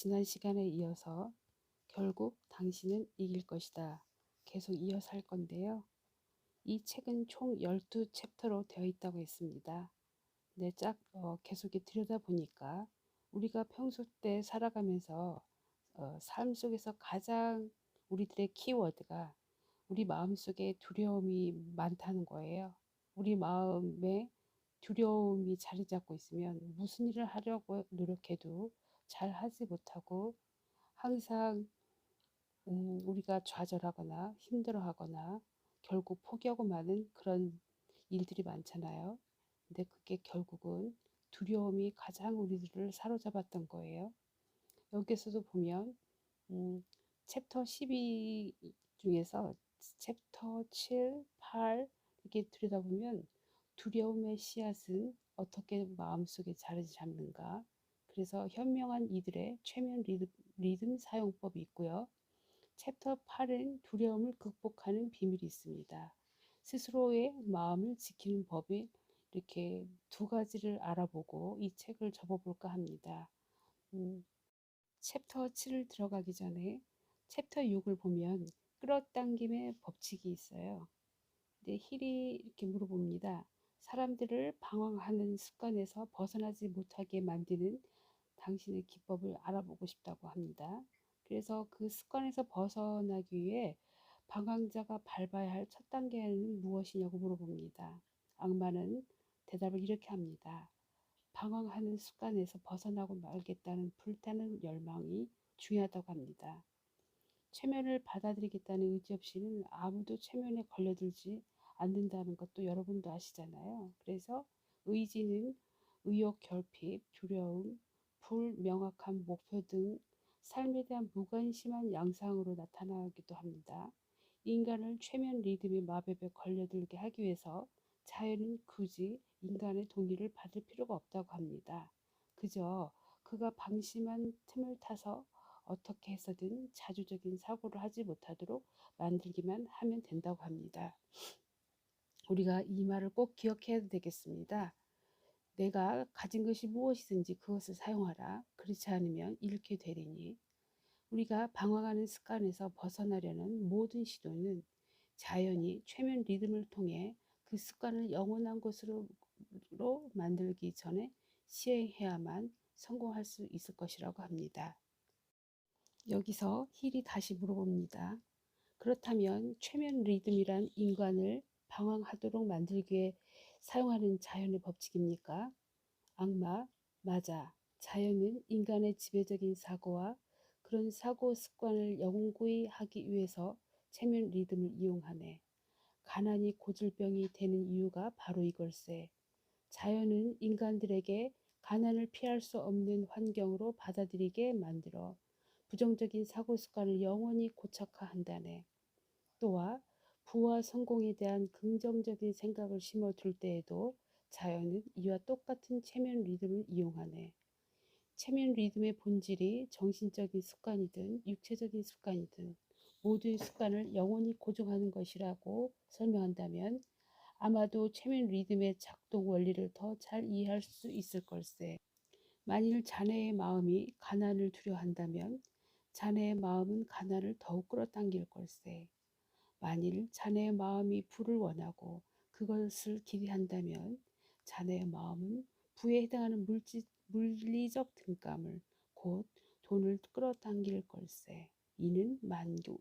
지난 시간에 이어서 결국 당신은 이길 것이다. 계속 이어서 할 건데요. 이 책은 총 12챕터로 되어 있다고 했습니다. 네, 계속 들여다보니까 우리가 평소 때 살아가면서 삶 속에서 가장 우리들의 키워드가 우리 마음속에 두려움이 많다는 거예요. 우리 마음에 두려움이 자리 잡고 있으면 무슨 일을 하려고 노력해도 잘 하지 못하고 항상 우리가 좌절하거나 힘들어하거나 결국 포기하고 마는 그런 일들이 많잖아요. 근데 그게 결국은 두려움이 가장 우리들을 사로잡았던 거예요. 여기서도 보면 챕터 12 중에서 챕터 7, 8 이렇게 들여다보면 두려움의 씨앗은 어떻게 마음속에 자리 잡는가. 그래서 현명한 이들의 최면 리듬 사용법이 있고요. 챕터 8은 두려움을 극복하는 비밀이 있습니다. 스스로의 마음을 지키는 법이 이렇게 두 가지를 알아보고 이 책을 접어볼까 합니다. 챕터 7을 들어가기 전에 챕터 6을 보면 끌어당김의 법칙이 있어요. 근데 힐이 이렇게 물어봅니다. 사람들을 방황하는 습관에서 벗어나지 못하게 만드는 당신의 기법을 알아보고 싶다고 합니다. 그래서 그 습관에서 벗어나기 위해 방황자가 밟아야 할 첫 단계는 무엇이냐고 물어봅니다. 악마는 대답을 이렇게 합니다. 방황하는 습관에서 벗어나고 말겠다는 불타는 열망이 중요하다고 합니다. 최면을 받아들이겠다는 의지 없이는 아무도 최면에 걸려들지 않는다는 것도 여러분도 아시잖아요. 그래서 의지는 의욕 결핍, 두려움, 불명확한 목표 등 삶에 대한 무관심한 양상으로 나타나기도 합니다. 인간을 최면 리듬의 마법에 걸려들게 하기 위해서 자연은 굳이 인간의 동의를 받을 필요가 없다고 합니다. 그저 그가 방심한 틈을 타서 어떻게 해서든 자주적인 사고를 하지 못하도록 만들기만 하면 된다고 합니다. 우리가 이 말을 꼭 기억해야 되겠습니다. 내가 가진 것이 무엇이든지 그것을 사용하라. 그렇지 않으면 잃게 되리니. 우리가 방황하는 습관에서 벗어나려는 모든 시도는 자연히 최면 리듬을 통해 그 습관을 영원한 것으로 만들기 전에 시행해야만 성공할 수 있을 것이라고 합니다. 여기서 힐이 다시 물어봅니다. 그렇다면 최면 리듬이란 인간을 방황하도록 만들기 위해 사용하는 자연의 법칙입니까? 악마, 맞아. 자연은 인간의 지배적인 사고와 그런 사고 습관을 영구히 하기 위해서 최면 리듬을 이용하네. 가난이 고질병이 되는 이유가 바로 이걸세. 자연은 인간들에게 가난을 피할 수 없는 환경으로 받아들이게 만들어 부정적인 사고 습관을 영원히 고착화한다네. 또한 부와 성공에 대한 긍정적인 생각을 심어둘 때에도 자연은 이와 똑같은 체면 리듬을 이용하네. 체면 리듬의 본질이 정신적인 습관이든 육체적인 습관이든 모두의 습관을 영원히 고정하는 것이라고 설명한다면 아마도 체면 리듬의 작동 원리를 더 잘 이해할 수 있을 걸세. 만일 자네의 마음이 가난을 두려워한다면 자네의 마음은 가난을 더욱 끌어당길 걸세. 만일 자네의 마음이 부를 원하고 그것을 기대한다면 자네의 마음은 부에 해당하는 물리적 등감을 곧 돈을 끌어당길 걸세. 이는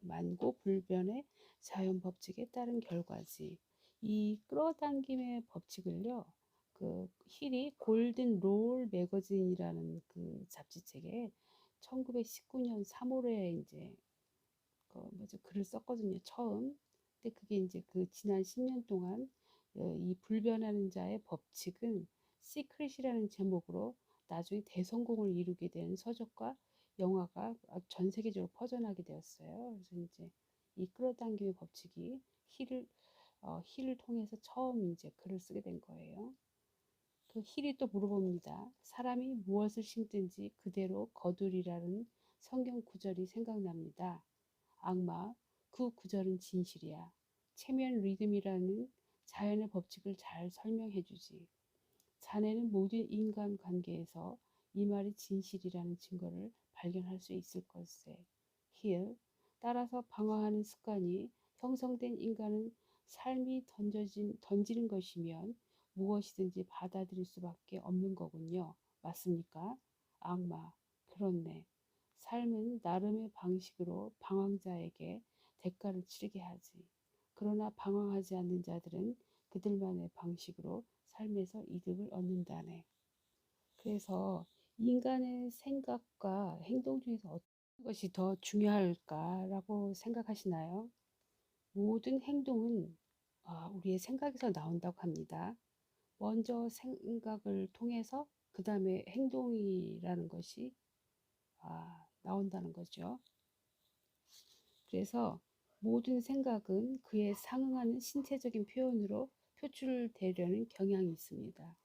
만고불변의 자연 법칙에 따른 결과지. 이 끌어당김의 법칙을요. 그 힐이 골든 롤 매거진이라는 그 잡지책에 1919년 3월에 이제 글을 썼거든요. 처음. 근데 그게 이제 그 지난 10년 동안 이 불변하는 자의 법칙은 시크릿이라는 제목으로 나중에 대성공을 이루게 된 서적과 영화가 전 세계적으로 퍼져나게 되었어요. 그래서 이제 이 끌어당김의 법칙이 힐을 통해서 처음 이제 글을 쓰게 된 거예요. 그 힐이 또 물어봅니다. 사람이 무엇을 심든지 그대로 거두리라는 성경 구절이 생각납니다. 악마, 그 구절은 진실이야. 체면 리듬이라는 자연의 법칙을 잘 설명해주지. 자네는 모든 인간 관계에서 이 말이 진실이라는 증거를 발견할 수 있을 것세. 힐. 따라서 방황하는 습관이 형성된 인간은 삶이 던지는 것이면 무엇이든지 받아들일 수밖에 없는 거군요. 맞습니까? 악마. 그렇네. 삶은 나름의 방식으로 방황자에게 대가를 치르게 하지. 그러나 방황하지 않는 자들은 그들만의 방식으로 삶에서 이득을 얻는다네. 그래서 인간의 생각과 행동 중에서 어떤 것이 더 중요할까라고 생각하시나요? 모든 행동은 우리의 생각에서 나온다고 합니다. 먼저 생각을 통해서 그 다음에 행동이라는 것이 나온다는 거죠. 그래서 모든 생각은 그에 상응하는 신체적인 표현으로 표출되려는 경향이 있습니다.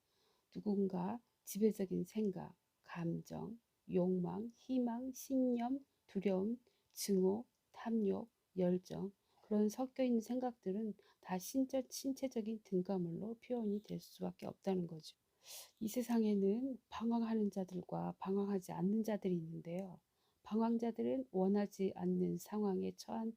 누군가 지배적인 생각, 감정, 욕망, 희망, 신념, 두려움, 증오, 탐욕, 열정, 그런 섞여 있는 생각들은 다 신체적인 등가물로 표현이 될 수밖에 없다는 거죠. 이 세상에는 방황하는 자들과 방황하지 않는 자들이 있는데요. 방황자들은 원하지 않는 상황에 처한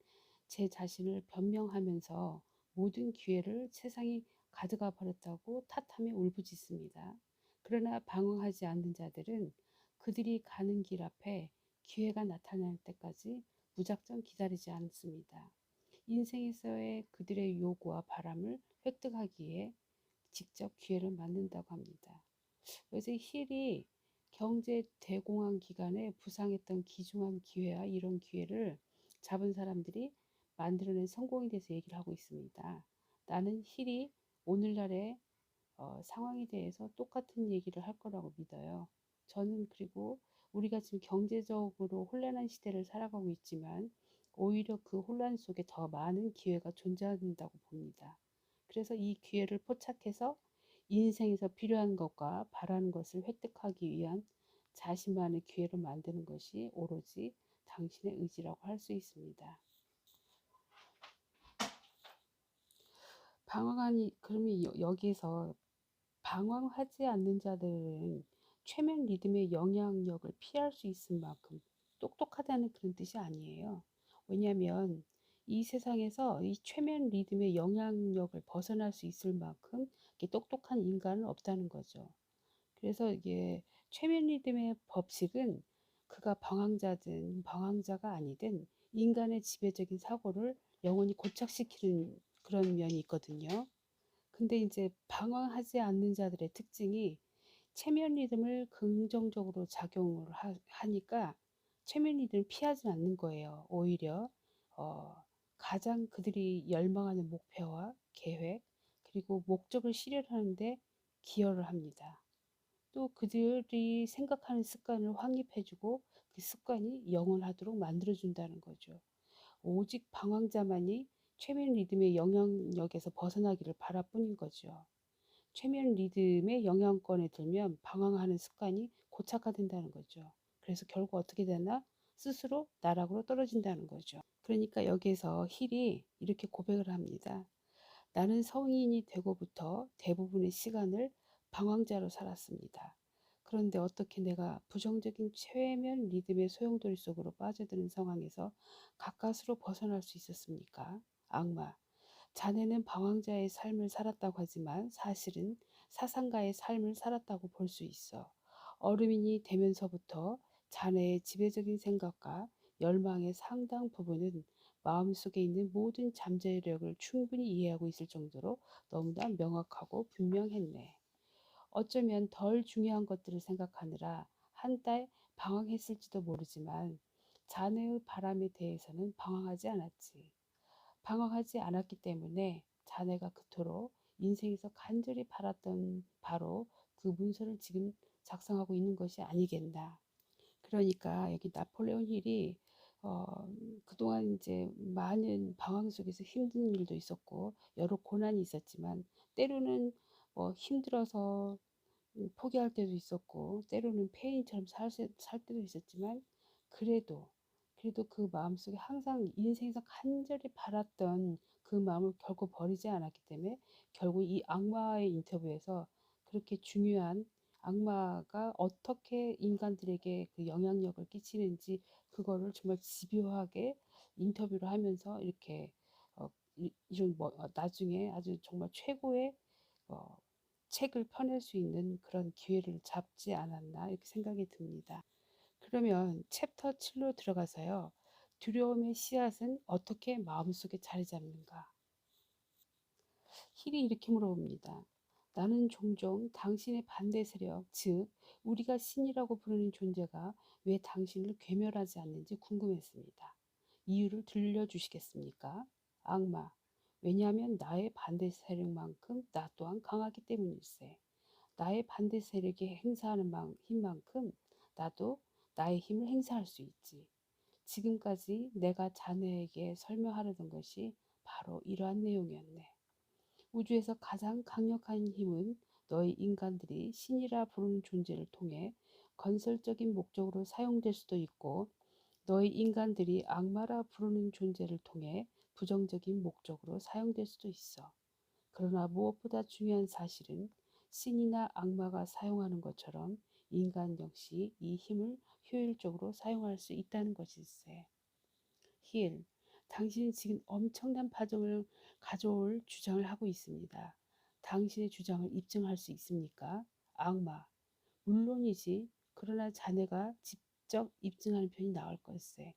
제 자신을 변명하면서 모든 기회를 세상이 가져가 버렸다고 탓하며 울부짖습니다. 그러나 방황하지 않는 자들은 그들이 가는 길 앞에 기회가 나타날 때까지 무작정 기다리지 않습니다. 인생에서의 그들의 요구와 바람을 획득하기에 직접 기회를 만든다고 합니다. 그래서 힐이 경제 대공황 기간에 부상했던 귀중한 기회와 이런 기회를 잡은 사람들이 만들어낸 성공에 대해서 얘기를 하고 있습니다. 나는 힐이 오늘날의 상황에 대해서 똑같은 얘기를 할 거라고 믿어요. 저는 그리고 우리가 지금 경제적으로 혼란한 시대를 살아가고 있지만 오히려 그 혼란 속에 더 많은 기회가 존재한다고 봅니다. 그래서 이 기회를 포착해서 인생에서 필요한 것과 바라는 것을 획득하기 위한 자신만의 기회를 만드는 것이 오로지 당신의 의지라고 할 수 있습니다. 그러면 여기서 방황하지 않는 자들은 최면 리듬의 영향력을 피할 수 있을 만큼 똑똑하다는 그런 뜻이 아니에요. 왜냐하면 이 세상에서 이 최면 리듬의 영향력을 벗어날 수 있을 만큼 똑똑한 인간은 없다는 거죠. 그래서 이게 최면 리듬의 법칙은 그가 방황자든 방황자가 아니든 인간의 지배적인 사고를 영원히 고착시키는 그런 면이 있거든요. 근데 이제 방황하지 않는 자들의 특징이 체면 리듬을 긍정적으로 작용을 하니까 체면 리듬을 피하지 않는 거예요. 오히려 어, 가장 그들이 열망하는 목표와 계획 그리고 목적을 실현하는데 기여를 합니다. 또 그들이 생각하는 습관을 확립해주고 그 습관이 영원하도록 만들어준다는 거죠. 오직 방황자만이 최면 리듬의 영향력에서 벗어나기를 바랄 뿐인 거죠. 최면 리듬의 영향권에 들면 방황하는 습관이 고착화된다는 거죠. 그래서 결국 어떻게 되나? 스스로 나락으로 떨어진다는 거죠. 그러니까 여기에서 힐이 이렇게 고백을 합니다. 나는 성인이 되고부터 대부분의 시간을 방황자로 살았습니다. 그런데 어떻게 내가 부정적인 최면 리듬의 소용돌이 속으로 빠져드는 상황에서 가까스로 벗어날 수 있었습니까? 악마. 자네는 방황자의 삶을 살았다고 하지만 사실은 사상가의 삶을 살았다고 볼 수 있어. 어른이 되면서부터 자네의 지배적인 생각과 열망의 상당 부분은 마음속에 있는 모든 잠재력을 충분히 이해하고 있을 정도로 너무나 명확하고 분명했네. 어쩌면 덜 중요한 것들을 생각하느라 한때 방황했을지도 모르지만 자네의 바람에 대해서는 방황하지 않았지. 방황하지 않았기 때문에 자네가 그토록 인생에서 간절히 바랐던 바로 그 문서를 지금 작성하고 있는 것이 아니겠나. 그러니까 여기 나폴레옹 힐이 어, 그동안 이제 많은 방황 속에서 힘든 일도 있었고 여러 고난이 있었지만 때로는 힘들어서 포기할 때도 있었고 때로는 폐인처럼 살 때도 있었지만 그래도 그 마음속에 항상 인생에서 간절히 바랐던 그 마음을 결코 버리지 않았기 때문에 결국 이 악마의 인터뷰에서 그렇게 중요한 악마가 어떻게 인간들에게 그 영향력을 끼치는지 그거를 정말 집요하게 인터뷰를 하면서 이렇게 이런 나중에 아주 정말 최고의 어, 책을 펴낼 수 있는 그런 기회를 잡지 않았나 이렇게 생각이 듭니다. 그러면 챕터 7로 들어가서요. 두려움의 씨앗은 어떻게 마음속에 자리 잡는가? 힐이 이렇게 물어봅니다. 나는 종종 당신의 반대 세력, 즉 우리가 신이라고 부르는 존재가 왜 당신을 괴멸하지 않는지 궁금했습니다. 이유를 들려주시겠습니까? 악마. 왜냐하면 나의 반대 세력만큼 나 또한 강하기 때문일세. 나의 반대 세력이 행사하는 힘만큼 나도 나의 힘을 행사할 수 있지. 지금까지 내가 자네에게 설명하려던 것이 바로 이러한 내용이었네. 우주에서 가장 강력한 힘은 너희 인간들이 신이라 부르는 존재를 통해 건설적인 목적으로 사용될 수도 있고 너희 인간들이 악마라 부르는 존재를 통해 부정적인 목적으로 사용될 수도 있어. 그러나 무엇보다 중요한 사실은 신이나 악마가 사용하는 것처럼 인간 역시 이 힘을 효율적으로 사용할 수 있다는 것일세. 힐, 당신은 지금 엄청난 파장을 가져올 주장을 하고 있습니다. 당신의 주장을 입증할 수 있습니까? 악마, 물론이지. 그러나 자네가 직접 입증하는 편이 나을 걸세.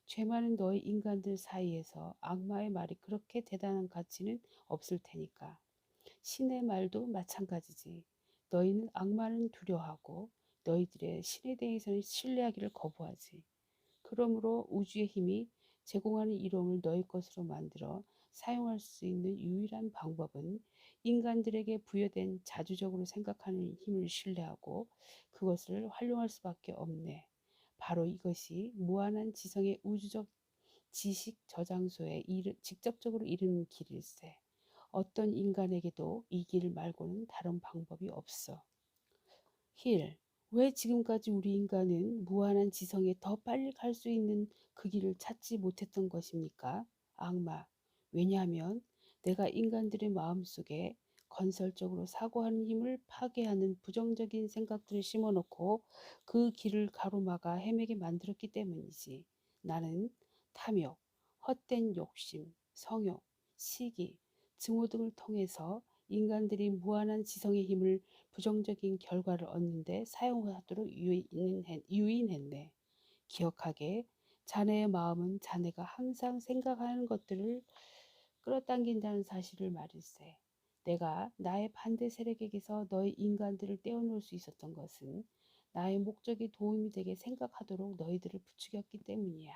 죄 많은 너희 인간들 사이에서 악마의 말이 그렇게 대단한 가치는 없을 테니까. 신의 말도 마찬가지지. 너희는 악마는 두려워하고 너희들의 신에 대해서는 신뢰하기를 거부하지. 그러므로 우주의 힘이 제공하는 이론을 너희 것으로 만들어 사용할 수 있는 유일한 방법은 인간들에게 부여된 자주적으로 생각하는 힘을 신뢰하고 그것을 활용할 수밖에 없네. 바로 이것이 무한한 지성의 우주적 지식 저장소에 직접적으로 이르는 길일세. 어떤 인간에게도 이 길 말고는 다른 방법이 없어. 힐, 왜 지금까지 우리 인간은 무한한 지성에 더 빨리 갈 수 있는 그 길을 찾지 못했던 것입니까? 악마, 왜냐하면 내가 인간들의 마음속에 건설적으로 사고하는 힘을 파괴하는 부정적인 생각들을 심어놓고 그 길을 가로막아 헤매게 만들었기 때문이지. 나는 탐욕, 헛된 욕심, 성욕, 시기, 증오 등을 통해서 인간들이 무한한 지성의 힘을 부정적인 결과를 얻는데 사용하도록 유인했네. 기억하게 자네의 마음은 자네가 항상 생각하는 것들을 끌어당긴다는 사실을 말일세. 내가 나의 반대 세력에게서 너희 인간들을 떼어놓을 수 있었던 것은 나의 목적이 도움이 되게 생각하도록 너희들을 부추겼기 때문이야.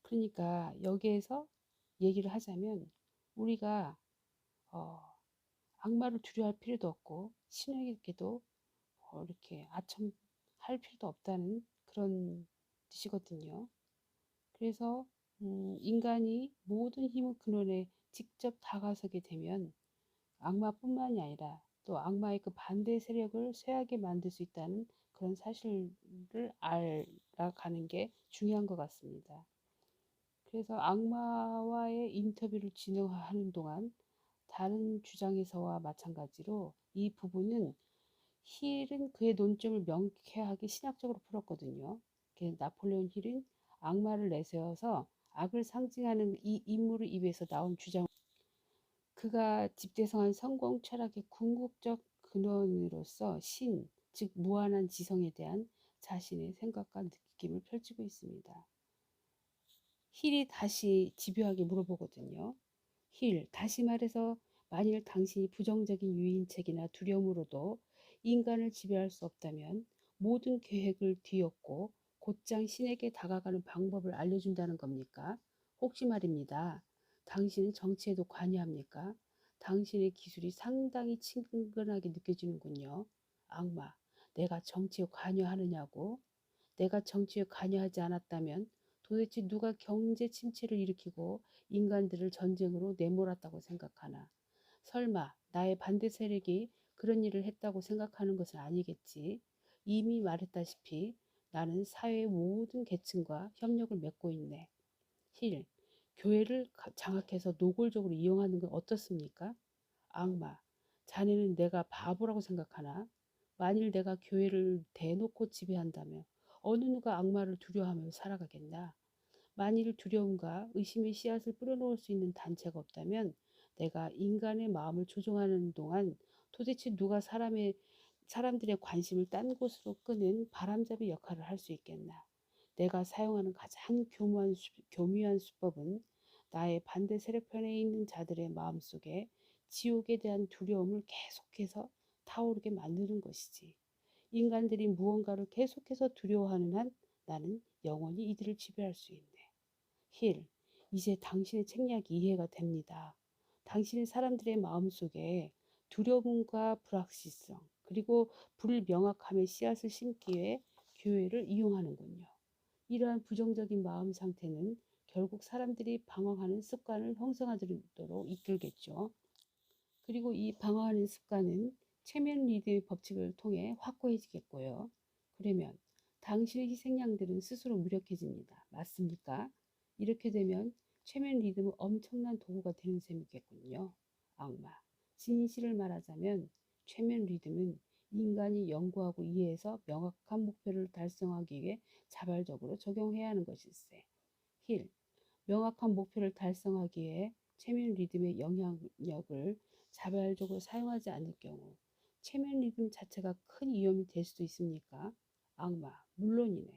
그러니까 여기에서 얘기를 하자면 우리가 어, 악마를 두려워할 필요도 없고 신에게도 이렇게 아첨할 필요도 없다는 그런 뜻이거든요. 그래서 인간이 모든 힘의 근원에 직접 다가서게 되면 악마뿐만이 아니라 또 악마의 그 반대 세력을 쇠하게 만들 수 있다는 그런 사실을 알아가는 게 중요한 것 같습니다. 그래서 악마와의 인터뷰를 진행하는 동안 다른 주장에서와 마찬가지로 이 부분은 힐은 그의 논점을 명쾌하게 신학적으로 풀었거든요. 나폴레온 힐은 악마를 내세워서 악을 상징하는 이 인물의 입에서 나온 주장, 그가 집대성한 성공 철학의 궁극적 근원으로서 신, 즉 무한한 지성에 대한 자신의 생각과 느낌을 펼치고 있습니다. 힐이 다시 집요하게 물어보거든요. 힐, 다시 말해서 만일 당신이 부정적인 유인책이나 두려움으로도 인간을 지배할 수 없다면 모든 계획을 뒤엎고 곧장 신에게 다가가는 방법을 알려준다는 겁니까? 혹시 말입니다. 당신은 정치에도 관여합니까? 당신의 기술이 상당히 친근하게 느껴지는군요. 악마, 내가 정치에 관여하느냐고? 내가 정치에 관여하지 않았다면 도대체 누가 경제 침체를 일으키고 인간들을 전쟁으로 내몰았다고 생각하나? 설마 나의 반대 세력이 그런 일을 했다고 생각하는 것은 아니겠지. 이미 말했다시피 나는 사회의 모든 계층과 협력을 맺고 있네. 힐, 교회를 장악해서 노골적으로 이용하는 건 어떻습니까? 악마, 자네는 내가 바보라고 생각하나? 만일 내가 교회를 대놓고 지배한다면 어느 누가 악마를 두려워하며 살아가겠나? 만일 두려움과 의심의 씨앗을 뿌려놓을 수 있는 단체가 없다면 내가 인간의 마음을 조종하는 동안 도대체 누가 사람들의 관심을 딴 곳으로 끄는 바람잡이 역할을 할 수 있겠나? 내가 사용하는 가장 교묘한 수법은 나의 반대 세력편에 있는 자들의 마음속에 지옥에 대한 두려움을 계속해서 타오르게 만드는 것이지. 인간들이 무언가를 계속해서 두려워하는 한 나는 영원히 이들을 지배할 수 있네. 힐, 이제 당신의 책략이 이해가 됩니다. 당신은 사람들의 마음속에 두려움과 불확실성, 그리고 불명확함의 씨앗을 심기 위해 교회를 이용하는군요. 이러한 부정적인 마음 상태는 결국 사람들이 방황하는 습관을 형성하도록 이끌겠죠. 그리고 이 방황하는 습관은 최면 리드의 법칙을 통해 확고해지겠고요. 그러면 당신의 희생양들은 스스로 무력해집니다. 맞습니까? 이렇게 되면 최면 리듬은 엄청난 도구가 되는 셈이겠군요. 악마. 진실을 말하자면 최면 리듬은 인간이 연구하고 이해해서 명확한 목표를 달성하기 위해 자발적으로 적용해야 하는 것일세. 힐. 명확한 목표를 달성하기 위해 최면 리듬의 영향력을 자발적으로 사용하지 않을 경우 최면 리듬 자체가 큰 위험이 될 수도 있습니까? 악마, 물론이네.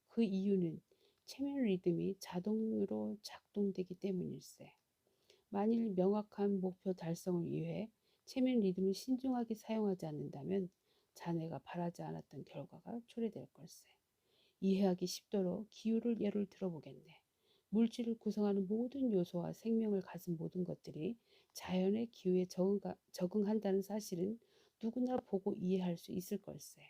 그 이유는 최면 리듬이 자동으로 작동되기 때문일세. 만일 명확한 목표 달성을 위해 최면 리듬을 신중하게 사용하지 않는다면 자네가 바라지 않았던 결과가 초래될 걸세. 이해하기 쉽도록 기후를 예를 들어보겠네. 물질을 구성하는 모든 요소와 생명을 가진 모든 것들이 자연의 기후에 적응한다는 사실은 누구나 보고 이해할 수 있을 걸세.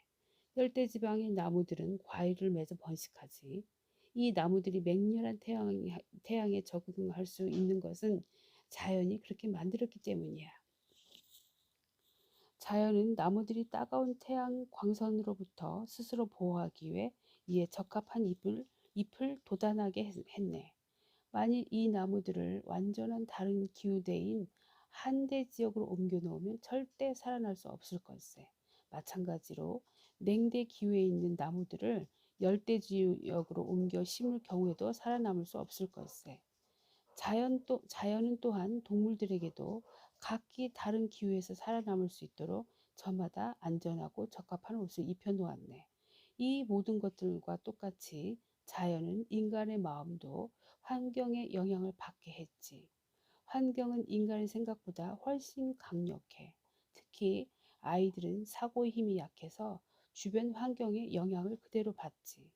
열대지방의 나무들은 과일을 맺어 번식하지. 이 나무들이 맹렬한 태양에 적응할 수 있는 것은 자연이 그렇게 만들었기 때문이야. 자연은 나무들이 따가운 태양 광선으로부터 스스로 보호하기 위해 이에 적합한 잎을 돋아나게 했네. 만일 이 나무들을 완전한 다른 기후대인 한대 지역으로 옮겨 놓으면 절대 살아날 수 없을 걸세. 마찬가지로 냉대 기후에 있는 나무들을 열대 지역으로 옮겨 심을 경우에도 살아남을 수 없을 걸세. 자연은 또한 동물들에게도 각기 다른 기후에서 살아남을 수 있도록 저마다 안전하고 적합한 옷을 입혀 놓았네. 이 모든 것들과 똑같이 자연은 인간의 마음도 환경의 영향을 받게 했지. 환경은 인간의 생각보다 훨씬 강력해. 특히 아이들은 사고의 힘이 약해서 주변 환경의 영향을 그대로 받지.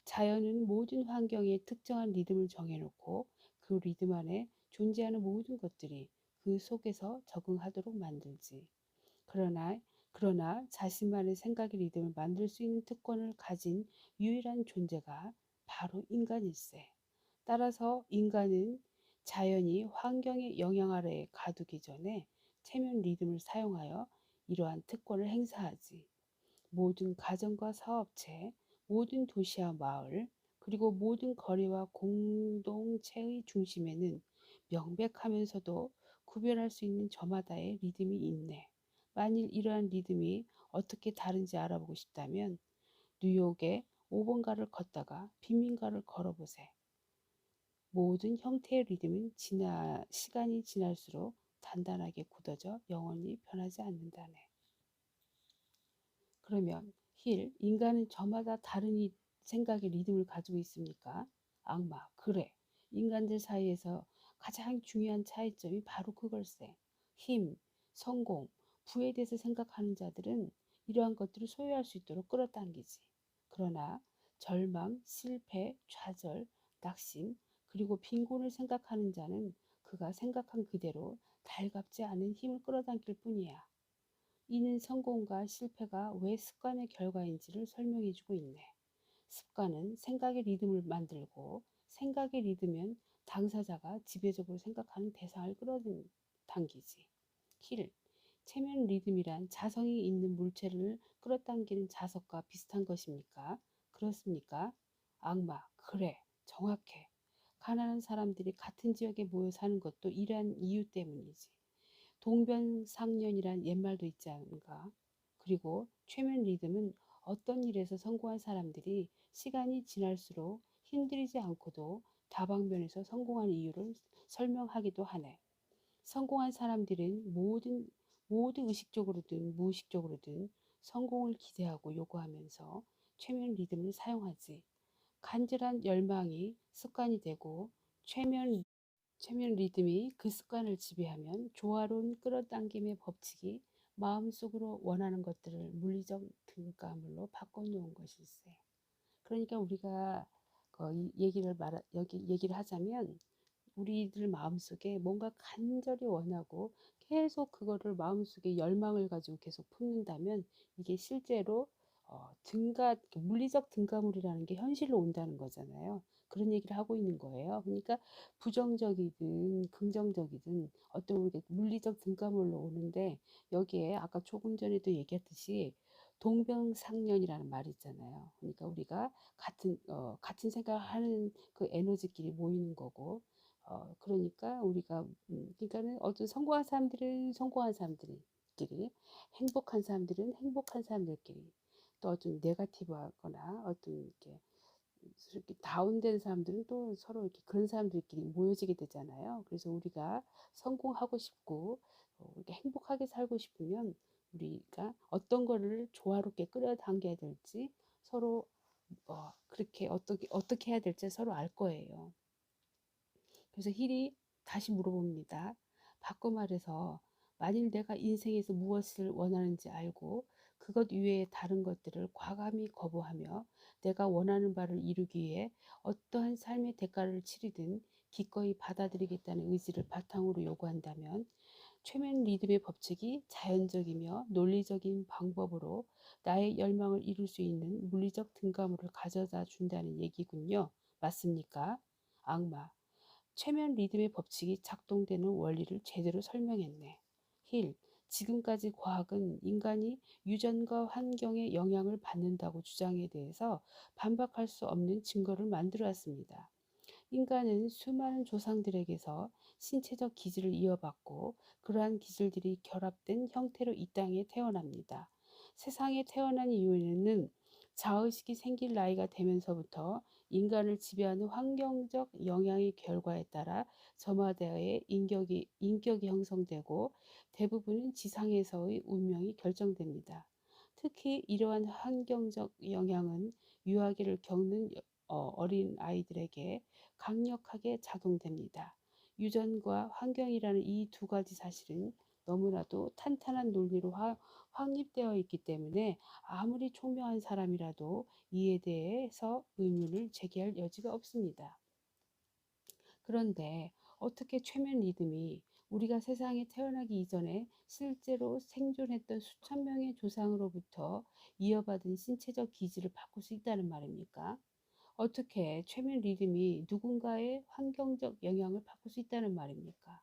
자연은 모든 환경에 특정한 리듬을 정해놓고 그 리듬 안에 존재하는 모든 것들이 그 속에서 적응하도록 만들지. 그러나 자신만의 생각의 리듬을 만들 수 있는 특권을 가진 유일한 존재가 바로 인간일세. 따라서 인간은 자연이 환경의 영향 아래에 가두기 전에 체면 리듬을 사용하여 이러한 특권을 행사하지. 모든 가정과 사업체, 모든 도시와 마을, 그리고 모든 거리와 공동체의 중심에는 명백하면서도 구별할 수 있는 저마다의 리듬이 있네. 만일 이러한 리듬이 어떻게 다른지 알아보고 싶다면 뉴욕의 5번가를 걷다가 빈민가를 걸어보세. 모든 형태의 리듬은 시간이 지날수록 단단하게 굳어져 영원히 변하지 않는다네. 그러면 인간은 저마다 다른 생각의 리듬을 가지고 있습니까? 악마, 그래. 인간들 사이에서 가장 중요한 차이점이 바로 그걸세. 힘, 성공, 부에 대해서 생각하는 자들은 이러한 것들을 소유할 수 있도록 끌어당기지. 그러나 절망, 실패, 좌절, 낙심, 그리고 빈곤을 생각하는 자는 그가 생각한 그대로 달갑지 않은 힘을 끌어당길 뿐이야. 이는 성공과 실패가 왜 습관의 결과인지를 설명해주고 있네. 습관은 생각의 리듬을 만들고 생각의 리듬은 당사자가 지배적으로 생각하는 대상을 끌어당기지. 체면 리듬이란 자성이 있는 물체를 끌어당기는 자석과 비슷한 것입니까? 그렇습니까? 악마, 그래, 정확해. 가난한 사람들이 같은 지역에 모여 사는 것도 이러한 이유 때문이지. 동병상련이란 옛말도 있지 않은가? 그리고 최면 리듬은 어떤 일에서 성공한 사람들이 시간이 지날수록 힘들이지 않고도 다방면에서 성공한 이유를 설명하기도 하네. 성공한 사람들은 모두 의식적으로든 무의식적으로든 성공을 기대하고 요구하면서 최면 리듬을 사용하지. 간절한 열망이 습관이 되고 최면, 최면 리듬이 그 습관을 지배하면 조화로운 끌어당김의 법칙이 마음속으로 원하는 것들을 물리적 등가물로 바꿔놓은 것일세. 그러니까 우리가 여기 얘기를 하자면 우리들 마음속에 뭔가 간절히 원하고 계속 그거를 마음속에 열망을 가지고 계속 품는다면 이게 실제로 물리적 등가물이라는 게 현실로 온다는 거잖아요. 그런 얘기를 하고 있는 거예요. 그러니까 부정적이든 긍정적이든 어떤 우리가 물리적 등가물로 오는데 여기에 아까 조금 전에도 얘기했듯이 동병상련이라는 말이 있잖아요. 그러니까 우리가 같은 생각을 하는 그 에너지끼리 모이는 거고 그러니까 우리가 그러니까는 어떤 성공한 사람들은 성공한 사람들끼리 행복한 사람들은 행복한 사람들끼리 또 어떤 네가티브하거나 어떤 이렇게 다운된 사람들은 또 서로 이렇게 그런 사람들끼리 모여지게 되잖아요. 그래서 우리가 성공하고 싶고 이렇게 행복하게 살고 싶으면 우리가 어떤 거를 조화롭게 끌어당겨야 될지 서로 그렇게 어떻게 해야 될지 서로 알 거예요. 그래서 힐이 다시 물어봅니다. 바꿔 말해서 만일 내가 인생에서 무엇을 원하는지 알고 그것 이외의 다른 것들을 과감히 거부하며 내가 원하는 바를 이루기 위해 어떠한 삶의 대가를 치르든 기꺼이 받아들이겠다는 의지를 바탕으로 요구한다면 최면 리듬의 법칙이 자연적이며 논리적인 방법으로 나의 열망을 이룰 수 있는 물리적 등가물을 가져다 준다는 얘기군요. 맞습니까? 악마. 최면 리듬의 법칙이 작동되는 원리를 제대로 설명했네. 힐, 지금까지 과학은 인간이 유전과 환경의 영향을 받는다고 주장에 대해서 반박할 수 없는 증거를 만들어 왔습니다. 인간은 수많은 조상들에게서 신체적 기질을 이어받고 그러한 기질들이 결합된 형태로 이 땅에 태어납니다. 세상에 태어난 이후에는 자의식이 생길 나이가 되면서부터 인간을 지배하는 환경적 영향의 결과에 따라 저마다의 인격이 형성되고 대부분은 지상에서의 운명이 결정됩니다. 특히 이러한 환경적 영향은 유아기를 겪는 어린 아이들에게 강력하게 작용됩니다. 유전과 환경이라는 이 두 가지 사실은 너무나도 탄탄한 논리로 확립되어 있기 때문에 아무리 총명한 사람이라도 이에 대해서 의문을 제기할 여지가 없습니다. 그런데 어떻게 최면 리듬이 우리가 세상에 태어나기 이전에 실제로 생존했던 수천 명의 조상으로부터 이어받은 신체적 기질을 바꿀 수 있다는 말입니까? 어떻게 최면 리듬이 누군가의 환경적 영향을 바꿀 수 있다는 말입니까?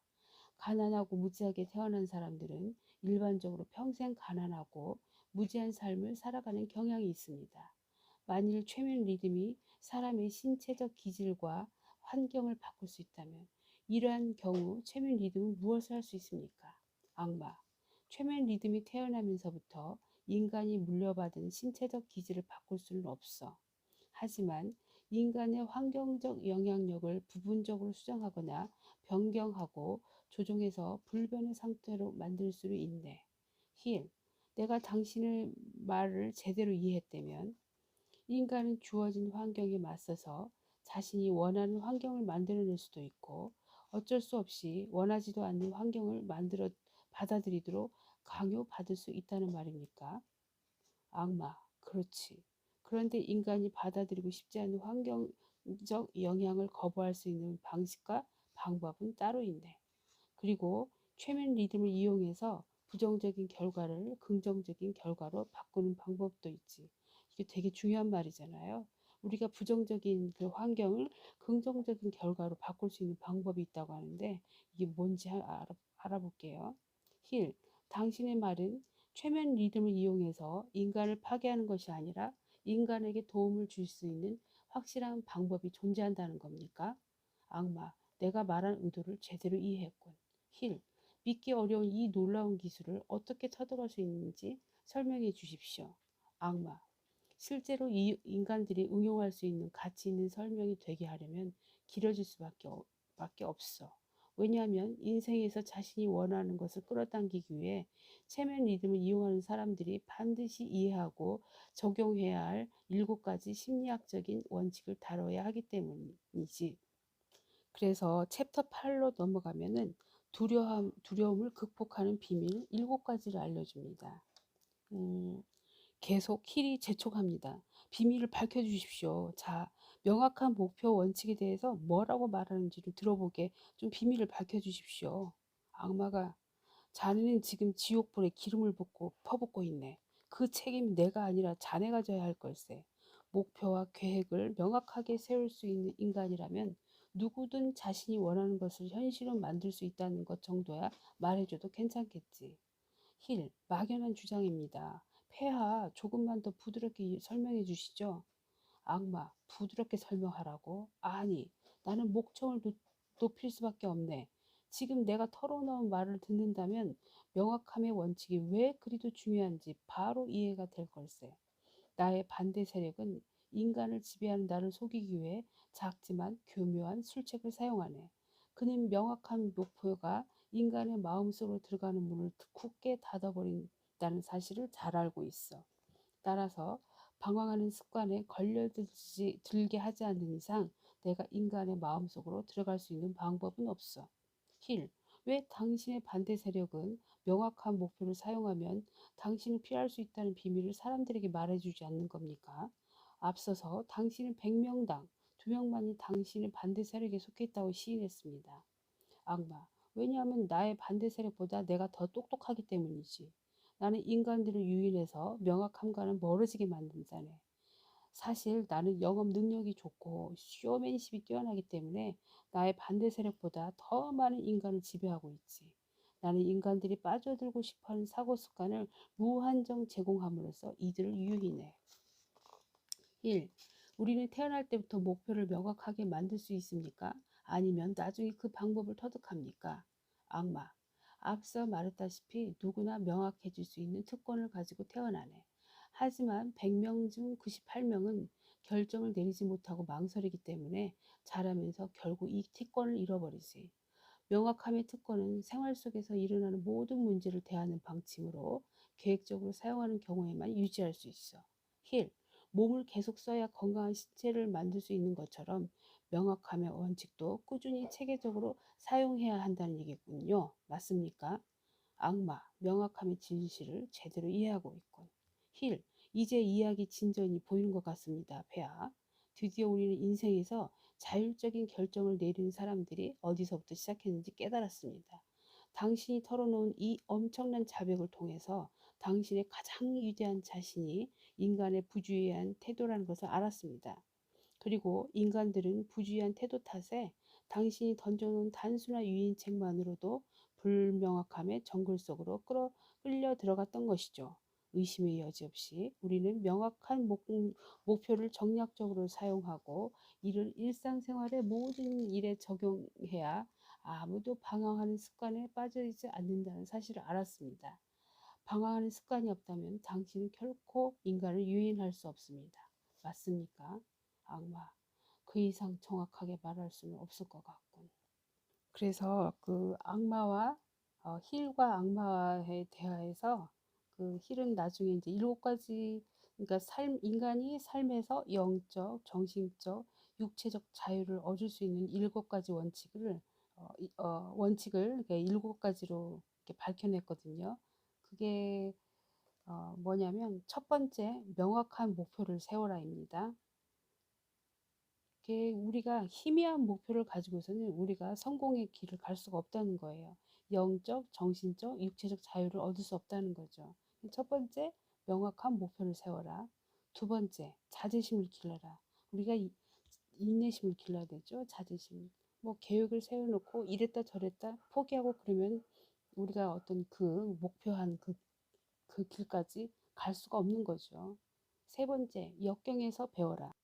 가난하고 무지하게 태어난 사람들은 일반적으로 평생 가난하고 무지한 삶을 살아가는 경향이 있습니다. 만일 최면 리듬이 사람의 신체적 기질과 환경을 바꿀 수 있다면 이러한 경우 최면 리듬은 무엇을 할 수 있습니까? 악마. 최면 리듬이 태어나면서부터 인간이 물려받은 신체적 기질을 바꿀 수는 없어. 하지만 인간의 환경적 영향력을 부분적으로 수정하거나 변경하고 조종해서 불변의 상태로 만들 수는 있네. 힐, 내가 당신의 말을 제대로 이해했다면 인간은 주어진 환경에 맞서서 자신이 원하는 환경을 만들어낼 수도 있고 어쩔 수 없이 원하지도 않는 환경을 받아들이도록 강요받을 수 있다는 말입니까? 악마, 그렇지. 그런데 인간이 받아들이고 싶지 않은 환경적 영향을 거부할 수 있는 방식과 방법은 따로 있네. 그리고 최면 리듬을 이용해서 부정적인 결과를 긍정적인 결과로 바꾸는 방법도 있지. 이게 되게 중요한 말이잖아요. 우리가 부정적인 그 환경을 긍정적인 결과로 바꿀 수 있는 방법이 있다고 하는데 이게 뭔지 알아볼게요. 힐, 당신의 말은 최면 리듬을 이용해서 인간을 파괴하는 것이 아니라 인간에게 도움을 줄 수 있는 확실한 방법이 존재한다는 겁니까? 악마, 내가 말한 의도를 제대로 이해했군. 힐, 믿기 어려운 이 놀라운 기술을 어떻게 터득할 수 있는지 설명해 주십시오. 악마. 실제로 이 인간들이 응용할 수 있는 가치 있는 설명이 되게 하려면 길어질 밖에 없어. 왜냐하면 인생에서 자신이 원하는 것을 끌어당기기 위해 체면 리듬을 이용하는 사람들이 반드시 이해하고 적용해야 할 7가지 심리학적인 원칙을 다뤄야 하기 때문이지. 그래서 챕터 8로 넘어가면은 두려움을 극복하는 비밀 7가지를 알려줍니다. 음, 계속 힐이 재촉합니다. 비밀을 밝혀주십시오. 자, 명확한 목표 원칙에 대해서 뭐라고 말하는지를 들어보게 좀 비밀을 밝혀주십시오. 악마가 자네는 지금 지옥불에 기름을 붓고 퍼붓고 있네. 그 책임은 내가 아니라 자네가 져야 할 걸세. 목표와 계획을 명확하게 세울 수 있는 인간이라면 누구든 자신이 원하는 것을 현실로 만들 수 있다는 것 정도야 말해줘도 괜찮겠지. 힐, 막연한 주장입니다. 폐하, 조금만 더 부드럽게 설명해 주시죠. 악마, 부드럽게 설명하라고? 아니, 나는 목청을 높일 수밖에 없네. 지금 내가 털어놓은 말을 듣는다면 명확함의 원칙이 왜 그리도 중요한지 바로 이해가 될 걸세. 나의 반대 세력은 인간을 지배하는 나를 속이기 위해 작지만 교묘한 술책을 사용하네. 그는 명확한 목표가 인간의 마음속으로 들어가는 문을 굳게 닫아버린다는 사실을 잘 알고 있어. 따라서 방황하는 습관에 들게 하지 않는 이상 내가 인간의 마음속으로 들어갈 수 있는 방법은 없어. 힐, 왜 당신의 반대 세력은 명확한 목표를 사용하면 당신을 피할 수 있다는 비밀을 사람들에게 말해주지 않는 겁니까? 앞서서 당신은 100명당 2명만이 당신의 반대 세력에 속해 있다고 시인했습니다. 악마. 왜냐하면 나의 반대 세력보다 내가 더 똑똑하기 때문이지. 나는 인간들을 유인해서 명확함과는 멀어지게 만든 자네. 사실 나는 영업 능력이 좋고 쇼맨십이 뛰어나기 때문에 나의 반대 세력보다 더 많은 인간을 지배하고 있지. 나는 인간들이 빠져들고 싶어하는 사고 습관을 무한정 제공함으로써 이들을 유인해. 1. 우리는 태어날 때부터 목표를 명확하게 만들 수 있습니까? 아니면 나중에 그 방법을 터득합니까? 악마. 앞서 말했다시피 누구나 명확해질 수 있는 특권을 가지고 태어나네. 하지만 100명 중 98명은 결정을 내리지 못하고 망설이기 때문에 자라면서 결국 이 특권을 잃어버리지. 명확함의 특권은 생활 속에서 일어나는 모든 문제를 대하는 방침으로 계획적으로 사용하는 경우에만 유지할 수 있어. 힐, 몸을 계속 써야 건강한 신체를 만들 수 있는 것처럼 명확함의 원칙도 꾸준히 체계적으로 사용해야 한다는 얘기군요. 맞습니까? 악마, 명확함의 진실을 제대로 이해하고 있군. 힐, 이제 이야기 진전이 보이는 것 같습니다. 폐하. 드디어 우리는 인생에서 자율적인 결정을 내리는 사람들이 어디서부터 시작했는지 깨달았습니다. 당신이 털어놓은 이 엄청난 자백을 통해서 당신의 가장 위대한 자신이 인간의 부주의한 태도라는 것을 알았습니다. 그리고 인간들은 부주의한 태도 탓에 당신이 던져놓은 단순한 유인책만으로도 불명확함의 정글 속으로 끌려 들어갔던 것이죠. 의심의 여지 없이 우리는 명확한 목표를 정략적으로 사용하고 이를 일상생활의 모든 일에 적용해야 아무도 방황하는 습관에 빠져있지 않는다는 사실을 알았습니다. 방황하는 습관이 없다면 당신은 결코 인간을 유인할 수 없습니다. 맞습니까? 악마. 그 이상 정확하게 말할 수는 없을 것 같군. 그래서 그 악마와 힐과 악마의 대화에서 그 힐은 나중에 이제 7가지 그러니까 인간이 삶에서 영적, 정신적, 육체적 자유를 얻을 수 있는 7가지 원칙을 이렇게 7가지로 이렇게 밝혀냈거든요. 그게 뭐냐면 첫 번째 명확한 목표를 세워라입니다. 우리가 희미한 목표를 가지고서는 우리가 성공의 길을 갈 수가 없다는 거예요. 영적, 정신적, 육체적 자유를 얻을 수 없다는 거죠. 첫 번째, 명확한 목표를 세워라. 두 번째, 자제심을 길러라. 우리가 인내심을 길러야 되죠. 자제심. 뭐 계획을 세워놓고 이랬다 저랬다 포기하고 그러면 우리가 어떤 그 목표한 그 길까지 갈 수가 없는 거죠. 세 번째, 역경에서 배워라.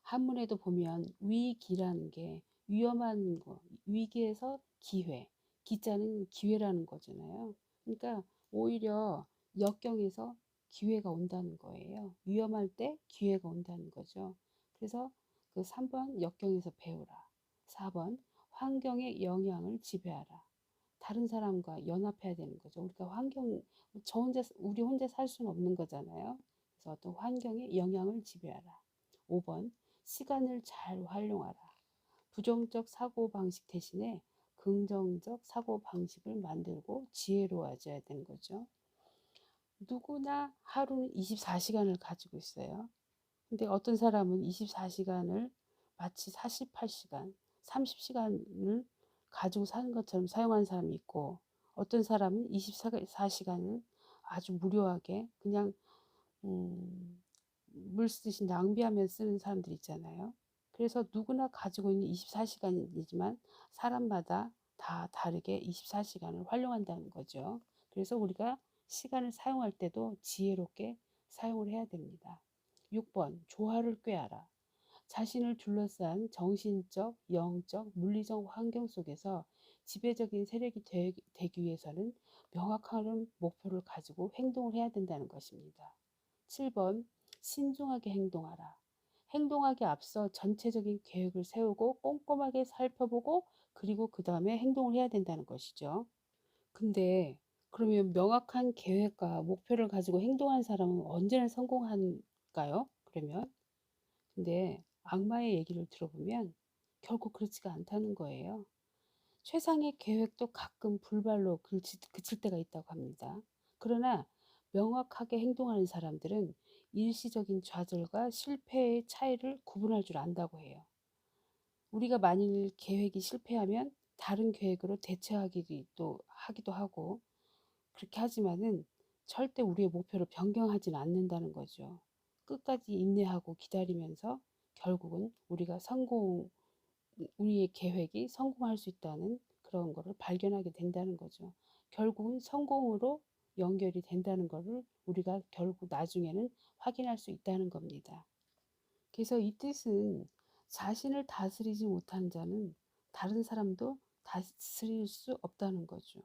한문에도 보면 위기라는 게 위험한 거, 위기에서 기회, 기자는 기회라는 거잖아요. 그러니까 오히려 역경에서 기회가 온다는 거예요. 위험할 때 기회가 온다는 거죠. 그래서 그 3번 역경에서 배우라. 4번 환경의 영향을 지배하라. 다른 사람과 연합해야 되는 거죠. 우리가 우리 혼자 살 수는 없는 거잖아요. 그래서 어떤 환경의 영향을 지배하라. 5번 시간을 잘 활용하라. 부정적 사고방식 대신에 긍정적 사고방식을 만들고 지혜로워져야 되는 거죠. 누구나 하루는 24시간을 가지고 있어요. 근데 어떤 사람은 24시간을 마치 48시간, 30시간을 가지고 사는 것처럼 사용하는 사람이 있고, 어떤 사람은 24시간을 아주 무료하게 그냥 물 쓰듯이 낭비하며 쓰는 사람들 있잖아요. 그래서 누구나 가지고 있는 24시간이지만 사람마다 다 다르게 24시간을 활용한다는 거죠. 그래서 우리가 시간을 사용할 때도 지혜롭게 사용을 해야 됩니다. 6번 조화를 꾀하라. 자신을 둘러싼 정신적, 영적, 물리적 환경 속에서 지배적인 세력이 되기 위해서는 명확한 목표를 가지고 행동을 해야 된다는 것입니다. 7번 신중하게 행동하라. 행동하기 앞서 전체적인 계획을 세우고 꼼꼼하게 살펴보고 그리고 그 다음에 행동을 해야 된다는 것이죠. 근데 그러면 명확한 계획과 목표를 가지고 행동하는 사람은 언제나 성공할까요? 그러면 근데 악마의 얘기를 들어보면 결국 그렇지가 않다는 거예요. 최상의 계획도 가끔 불발로 그칠 때가 있다고 합니다. 그러나 명확하게 행동하는 사람들은 일시적인 좌절과 실패의 차이를 구분할 줄 안다고 해요. 우리가 만일 계획이 실패하면 다른 계획으로 하기도 하고 그렇게 하지만은 절대 우리의 목표를 변경하지는 않는다는 거죠. 끝까지 인내하고 기다리면서 결국은 우리의 계획이 성공할 수 있다는 그런 거를 발견하게 된다는 거죠. 결국은 성공으로 연결이 된다는 거를 우리가 결국 나중에는 확인할 수 있다는 겁니다. 그래서 이 뜻은 자신을 다스리지 못한 자는 다른 사람도 다스릴 수 없다는 거죠.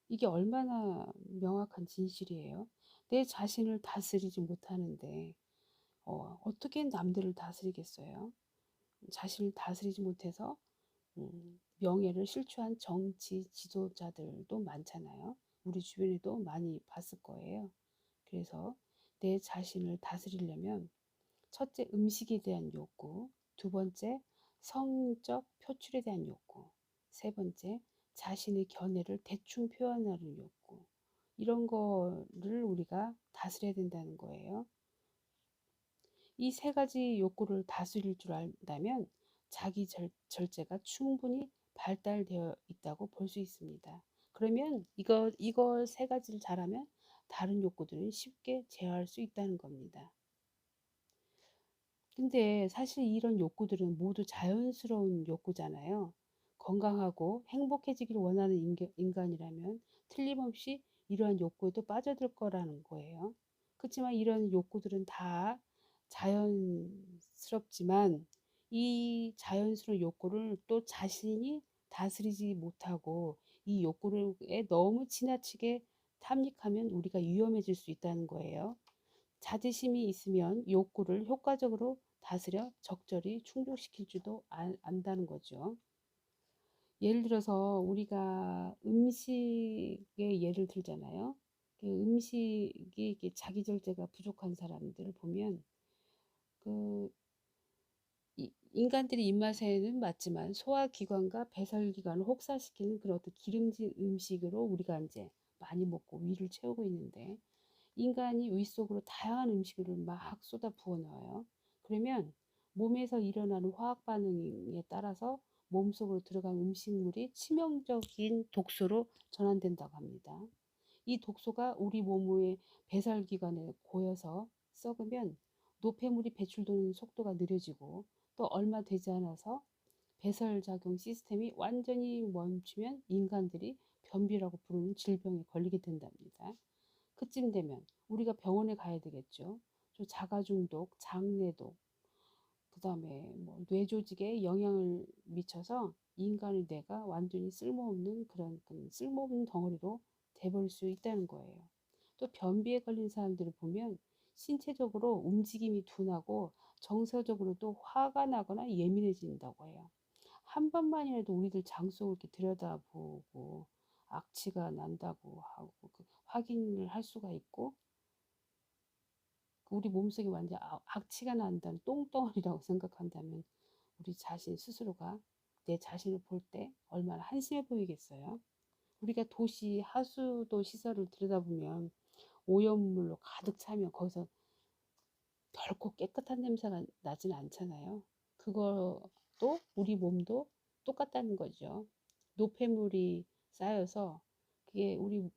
이게 얼마나 명확한 진실이에요. 내 자신을 다스리지 못하는데 어떻게 남들을 다스리겠어요? 자신을 다스리지 못해서 명예를 실추한 정치 지도자들도 많잖아요. 우리 주변에도 많이 봤을 거예요. 그래서 내 자신을 다스리려면 첫째 음식에 대한 욕구, 두 번째 성적 표출에 대한 욕구, 세 번째 자신의 견해를 대충 표현하는 욕구, 이런 거를 우리가 다스려야 된다는 거예요. 이 세 가지 욕구를 다스릴 줄 안다면 자기 절제가 충분히 발달되어 있다고 볼 수 있습니다. 그러면 이거 세 가지를 잘하면 다른 욕구들은 쉽게 제어할 수 있다는 겁니다. 근데 사실 이런 욕구들은 모두 자연스러운 욕구잖아요. 건강하고 행복해지기를 원하는 인간이라면 틀림없이 이러한 욕구에도 빠져들 거라는 거예요. 그렇지만 이런 욕구들은 다 자연스럽지만 이 자연스러운 욕구를 또 자신이 다스리지 못하고 이 욕구에 너무 지나치게 탐닉하면 우리가 위험해질 수 있다는 거예요. 자제심이 있으면 욕구를 효과적으로 다스려 적절히 충족시킬 줄도 안다는 거죠. 예를 들어서 우리가 음식의 예를 들잖아요. 그 음식이 자기 절제가 부족한 사람들을 보면 그 인간들이 입맛에는 맞지만 소화기관과 배설기관을 혹사시키는 그런 어떤 기름진 음식으로 우리가 이제 많이 먹고 위를 채우고 있는데 인간이 위 속으로 다양한 음식을 막 쏟아 부어 넣어요. 그러면 몸에서 일어나는 화학 반응에 따라서 몸속으로 들어간 음식물이 치명적인 독소로 전환된다고 합니다. 이 독소가 우리 몸의 배설기관에 고여서 썩으면 노폐물이 배출되는 속도가 느려지고 또 얼마 되지 않아서 배설작용 시스템이 완전히 멈추면 인간들이 변비라고 부르는 질병에 걸리게 된답니다. 그쯤 되면 우리가 병원에 가야 되겠죠. 자가중독, 장내독, 그다음에 뭐 뇌 조직에 영향을 미쳐서 인간의 뇌가 완전히 쓸모없는 그런 쓸모없는 덩어리로 돼버릴 수 있다는 거예요. 또 변비에 걸린 사람들을 보면 신체적으로 움직임이 둔하고 정서적으로도 화가 나거나 예민해진다고 해요. 한 번만이라도 우리들 장속을 이렇게 들여다보고 악취가 난다고 하고 확인을 할 수가 있고, 우리 몸속에 완전 악취가 난다는 똥덩어리라고 생각한다면 우리 자신 스스로가 내 자신을 볼 때 얼마나 한심해 보이겠어요. 우리가 도시 하수도 시설을 들여다보면 오염물로 가득 차면 거기서 결코 깨끗한 냄새가 나진 않잖아요. 그것도 우리 몸도 똑같다는 거죠. 노폐물이 쌓여서 그게 우리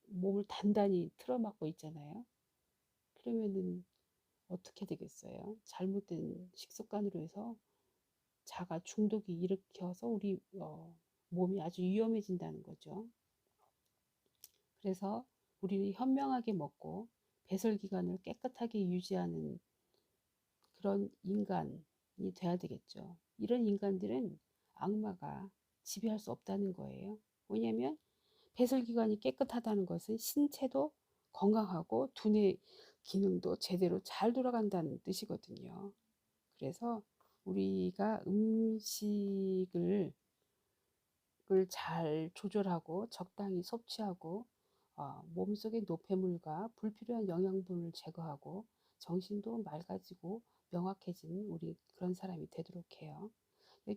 몸을 단단히 틀어막고 있잖아요. 그러면은 어떻게 되겠어요? 잘못된 식습관으로 해서 자가 중독이 일으켜서 우리 몸이 아주 위험해진다는 거죠. 그래서 우리는 현명하게 먹고 배설기관을 깨끗하게 유지하는 그런 인간이 돼야 되겠죠. 이런 인간들은 악마가 지배할 수 없다는 거예요. 왜냐하면 배설기관이 깨끗하다는 것은 신체도 건강하고 두뇌 기능도 제대로 잘 돌아간다는 뜻이거든요. 그래서 우리가 음식을 잘 조절하고 적당히 섭취하고 몸속의 노폐물과 불필요한 영양분을 제거하고 정신도 맑아지고 명확해진 우리 그런 사람이 되도록 해요.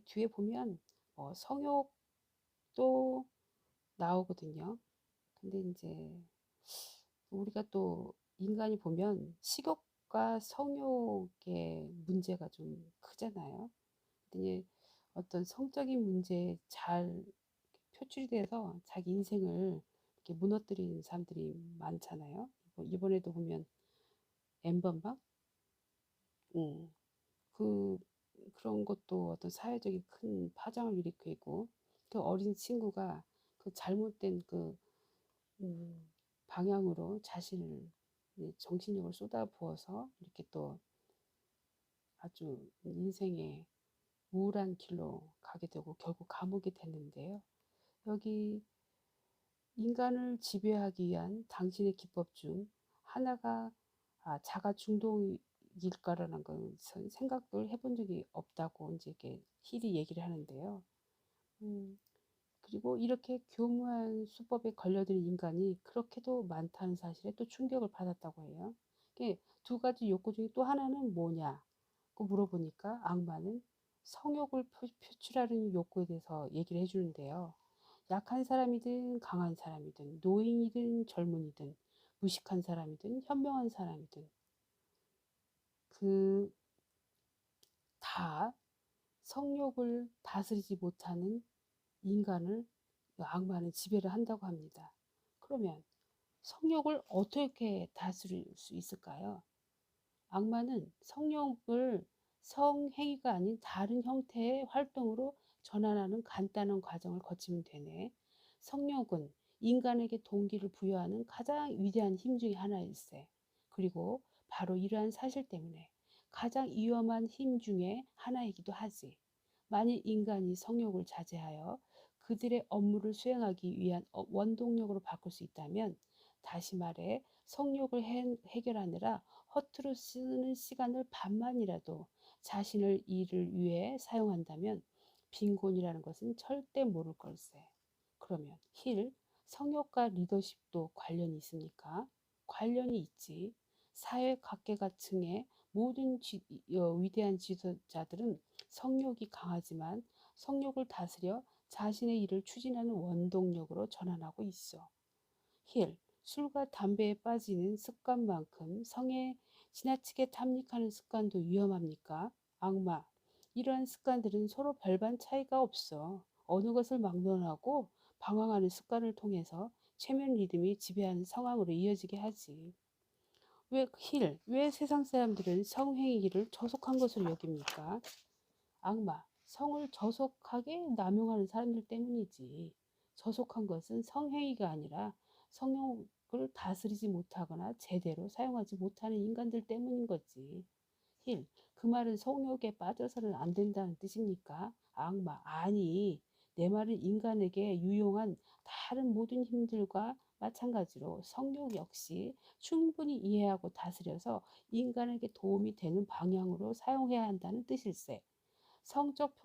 뒤에 보면 성욕도 나오거든요. 근데 이제 우리가 또 인간이 보면 식욕과 성욕의 문제가 좀 크잖아요. 근데 어떤 성적인 문제에 잘 표출이 돼서 자기 인생을 이렇게 무너뜨리는 사람들이 많잖아요. 이번에도 보면 엠번방, 음, 그 그런 것도 어떤 사회적인 큰 파장을 일으키고, 그 어린 친구가 그 잘못된 음, 방향으로 자신을 정신력을 쏟아부어서 이렇게 또 아주 인생의 우울한 길로 가게 되고 결국 감옥이 됐는데요. 여기 인간을 지배하기 위한 당신의 기법 중 하나가 자가 중독일까라는 건 생각을 해본 적이 없다고 이제 이렇게 힐이 얘기를 하는데요. 음, 그리고 이렇게 교묘한 수법에 걸려든 인간이 그렇게도 많다는 사실에 또 충격을 받았다고 해요. 두 가지 욕구 중에 또 하나는 뭐냐? 고 물어보니까 악마는 성욕을 표출하는 욕구에 대해서 얘기를 해주는데요. 약한 사람이든 강한 사람이든 노인이든 젊은이든 무식한 사람이든 현명한 사람이든 그 다 성욕을 다스리지 못하는 인간을 악마는 지배를 한다고 합니다. 그러면 성욕을 어떻게 다스릴 수 있을까요? 악마는 성욕을 성행위가 아닌 다른 형태의 활동으로 전환하는 간단한 과정을 거치면 되네. 성욕은 인간에게 동기를 부여하는 가장 위대한 힘 중의 하나일세. 그리고 바로 이러한 사실 때문에 가장 위험한 힘 중의 하나이기도 하지. 만일 인간이 성욕을 자제하여 그들의 업무를 수행하기 위한 원동력으로 바꿀 수 있다면, 다시 말해 성욕을 해결하느라 허투루 쓰는 시간을 반만이라도 자신의 일을 위해 사용한다면 빈곤이라는 것은 절대 모를 걸세. 그러면 힐, 성욕과 리더십도 관련이 있습니까? 관련이 있지. 사회 각계각층의 모든 위대한 지도자들은 성욕이 강하지만 성욕을 다스려 자신의 일을 추진하는 원동력으로 전환하고 있어. 힐, 술과 담배에 빠지는 습관만큼 성에 지나치게 탐닉하는 습관도 위험합니까? 악마, 이러한 습관들은 서로 별반 차이가 없어. 어느 것을 막론하고 방황하는 습관을 통해서 최면 리듬이 지배하는 상황으로 이어지게 하지. 왜 세상 사람들은 성행위를 저속한 것으로 여깁니까? 악마, 성을 저속하게 남용하는 사람들 때문이지. 저속한 것은 성행위가 아니라 성욕을 다스리지 못하거나 제대로 사용하지 못하는 인간들 때문인 거지. 힐, 그 말은 성욕에 빠져서는 안 된다는 뜻입니까? 악마, 아니, 내 말은 인간에게 유용한 다른 모든 힘들과 마찬가지로 성욕 역시 충분히 이해하고 다스려서 인간에게 도움이 되는 방향으로 사용해야 한다는 뜻일세. 성적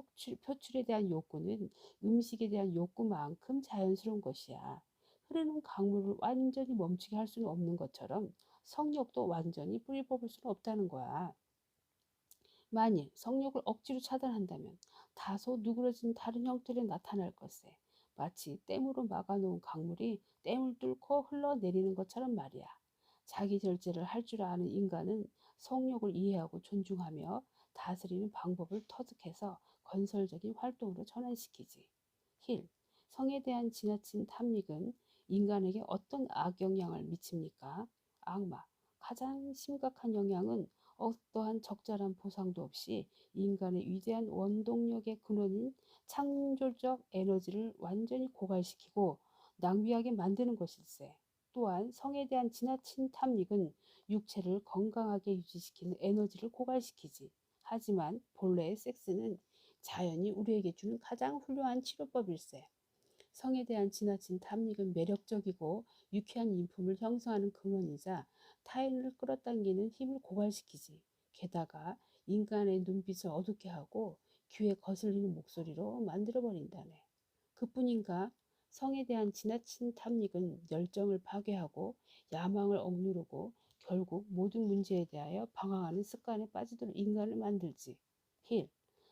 표출에 대한 욕구는 음식에 대한 욕구만큼 자연스러운 것이야. 흐르는 강물을 완전히 멈추게 할 수는 없는 것처럼 성욕도 완전히 뿌리 뽑을 수는 없다는 거야. 만일 성욕을 억지로 차단한다면 다소 누그러진 다른 형태로 나타날 것세. 마치 댐으로 막아놓은 강물이 댐을 뚫고 흘러내리는 것처럼 말이야. 자기 절제를 할 줄 아는 인간은 성욕을 이해하고 존중하며 다스리는 방법을 터득해서 건설적인 활동으로 전환시키지. 힐, 성에 대한 지나친 탐닉은 인간에게 어떤 악영향을 미칩니까? 악마, 가장 심각한 영향은 어떠한 적절한 보상도 없이 인간의 위대한 원동력의 근원인 창조적 에너지를 완전히 고갈시키고 낭비하게 만드는 것일세. 또한 성에 대한 지나친 탐닉은 육체를 건강하게 유지시키는 에너지를 고갈시키지. 하지만 본래의 섹스는 자연이 우리에게 주는 가장 훌륭한 치료법일세. 성에 대한 지나친 탐닉은 매력적이고 유쾌한 인품을 형성하는 근원이자 타인을 끌어당기는 힘을 고갈시키지. 게다가 인간의 눈빛을 어둡게 하고 귀에 거슬리는 목소리로 만들어버린다네. 그뿐인가? 성에 대한 지나친 탐닉은 열정을 파괴하고 야망을 억누르고 결국 모든 문제에 대하여 방황하는 습관에 빠지도록 인간을 만들지. 힐,